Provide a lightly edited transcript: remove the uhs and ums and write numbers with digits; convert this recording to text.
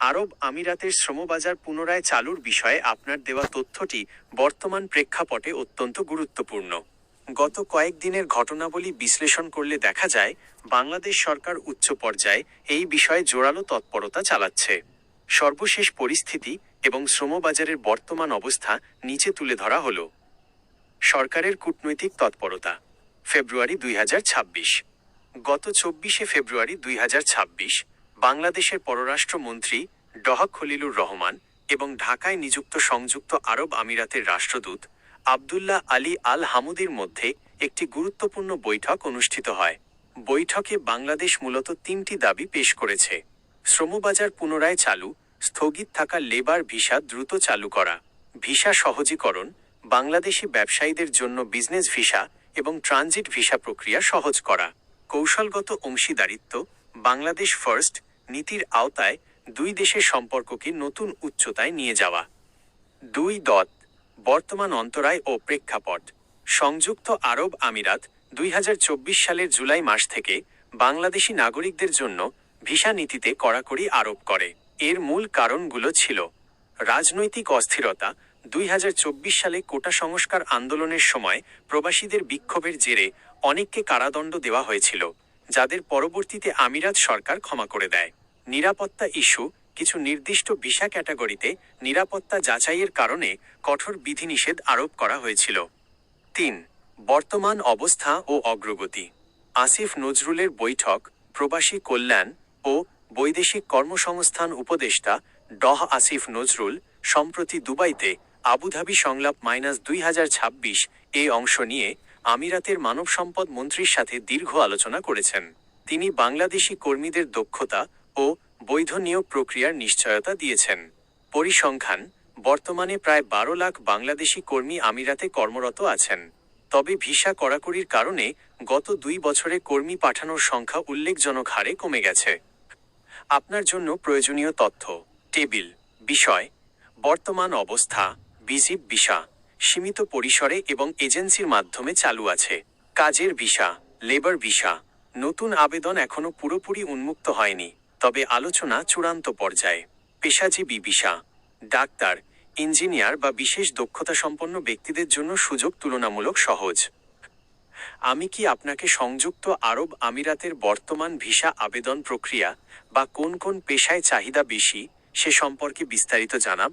আরব আমিরাতের শ্রমবাজার পুনরায় চালুর বিষয়ে আপনার দেওয়া তথ্যটি বর্তমান প্রেক্ষাপটে অত্যন্ত গুরুত্বপূর্ণ। গত কয়েকদিনের ঘটনাবলী বিশ্লেষণ করলে দেখা যায়, বাংলাদেশ সরকার উচ্চ পর্যায়ে এই বিষয়ে জোরালো তৎপরতা চালাচ্ছে। সর্বশেষ পরিস্থিতি এবং শ্রমবাজারের বর্তমান অবস্থা নিচে তুলে ধরা হলো। সরকারের কূটনৈতিক তৎপরতা। ফেব্রুয়ারি 2026। গত 24শে ফেব্রুয়ারি 2026 বাংলাদেশের পররাষ্ট্রমন্ত্রী ডহ খলিলুর রহমান এবং ঢাকায় নিযুক্ত সংযুক্ত আরব আমিরাতের রাষ্ট্রদূত আবদুল্লাহ আলী আল হামুদির মধ্যে একটি গুরুত্বপূর্ণ বৈঠক অনুষ্ঠিত হয়। বৈঠকে বাংলাদেশ মূলত তিনটি দাবি পেশ করেছে: শ্রমবাজার পুনরায় চালু, স্থগিত থাকা লেবার ভিসা দ্রুত চালু করা, ভিসা সহজীকরণ, বাংলাদেশি ব্যবসায়ীদের জন্য বিজনেস ভিসা এবং ট্রানজিট ভিসা প্রক্রিয়া সহজ করা, কৌশলগত অংশীদারিত্ব, বাংলাদেশ ফার্স্ট নীতির আওতায় দুই দেশের সম্পর্ককে নতুন উচ্চতায় নিয়ে যাওয়া। 2. বর্তমান অন্তরায় ও প্রেক্ষাপট। সংযুক্ত আরব আমিরাত 2024 সালের জুলাই মাস থেকে বাংলাদেশি নাগরিকদের জন্য ভিসা নীতিতে কড়াকড়ি আরোপ করে। এর মূল কারণগুলো ছিল: রাজনৈতিক অস্থিরতা। 2024 সালে কোটা সংস্কার আন্দোলনের সময় প্রবাসীদের বিক্ষোভের জেরে অনেককে কারাদণ্ড দেওয়া হয়েছিল, যাদের পরবর্তীতে আমিরাত সরকার ক্ষমা করে দেয়। নিরাপত্তা ইস্যু। কিছু নির্দিষ্ট ভিসা ক্যাটাগরিতে নিরাপত্তা যাচাইয়ের কারণে কঠোর বিধিনিষেধ আরোপ করা হয়েছিল। 3. বর্তমান অবস্থা ও অগ্রগতি। আসিফ নজরুলের বৈঠক। প্রবাসী কল্যাণ ও বৈদেশিক কর্মসংস্থান উপদেষ্টা ডহ আসিফ নজরুল সম্প্রতি দুবাইতে আবুধাবি সংলাপ -2026 এ অংশ নিয়ে আমিরাতের মানব সম্পদ মন্ত্রীর সাথে দীর্ঘ আলোচনা করেছেন। তিনি বাংলাদেশি কর্মীদের দক্ষতা ও বৈধ নিয়োগ প্রক্রিয়ার নিশ্চয়তা দিয়েছেন। পরিসংখ্যান। বর্তমানে প্রায় 12 লাখ বাংলাদেশি কর্মী আমিরাতে কর্মরত আছেন। তবে ভিসা কড়াকড়ির কারণে গত 2 বছরে কর্মী পাঠানোর সংখ্যা উল্লেখজনক হারে কমে গেছে। আপনার জন্য প্রয়োজনীয় তথ্য টেবিল। বিষয়: বর্তমান অবস্থা। ভিজিট ভিসা সীমিত পরিসরে এবং এজেন্সির মাধ্যমে চালু আছে। কাজের ভিসা, লেবার ভিসা নতুন আবেদন এখনো পুরোপুরি উন্মুক্ত হয়নি, তবে আলোচনা চূড়ান্ত পর্যায়ে। পেশাজীবী ভিসা, ডাক্তার, ইঞ্জিনিয়ার বা বিশেষ দক্ষতা সম্পন্ন ব্যক্তিদের জন্য সুযোগ তুলনামূলক সহজ। আমি কি আপনাকে সংযুক্ত আরব আমিরাতের বর্তমান ভিসা আবেদন প্রক্রিয়া বা কোন কোন পেশায় চাহিদা বেশি সে সম্পর্কে বিস্তারিত জানাব?